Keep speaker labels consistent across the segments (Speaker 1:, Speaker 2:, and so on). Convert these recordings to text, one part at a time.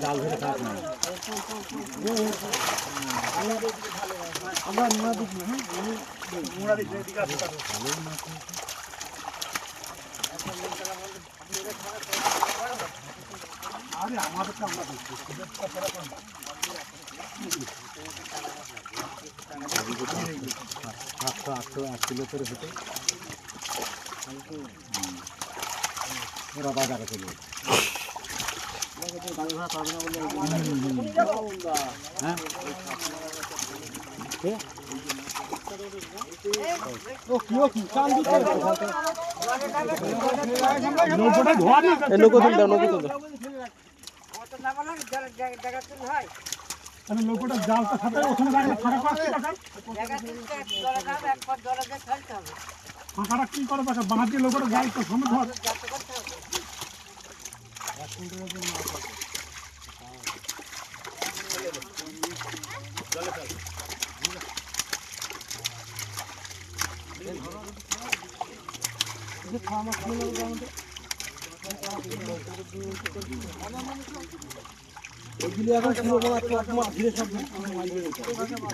Speaker 1: জাল ধরে খাস না
Speaker 2: আমরা নোড়া দিচ্ছি হ্যাঁ নোড়া দিচ্ছি এদিকে আসো আরে আমাদের তো আমরা দিচ্ছি
Speaker 1: আটশো 8 কিলো করে হতো ওরা বাজারে চলে হ্যাঁ
Speaker 2: লোকটা জালটা খাতায় ওখানে ফাঁকাটা কি করে দেখা বাঁ দিয়ে লোকটা জালটা সামনে ধর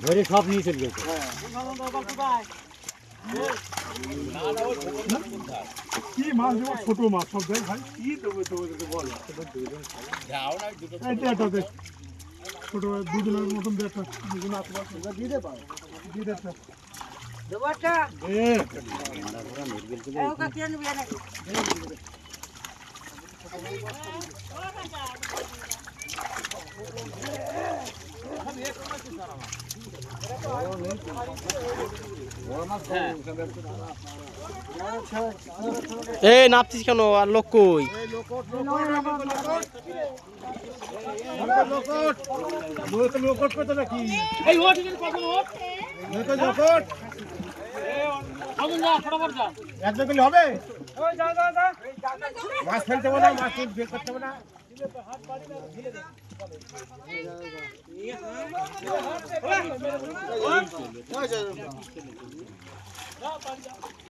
Speaker 1: ধরে সব নিয়ে চলে গেছে
Speaker 2: কি মাছ দেবো ছোট মাছ সব দেখ ভাই কি দেবো বল ছোট দুজনের মতন দেখা দুজন আসবে দিয়ে দে দিয়ে দে
Speaker 3: এই নাপছিস কেন আর লোক কই
Speaker 2: হবে মাছ ফেলতে হবে না মাছ বের করতে হবে না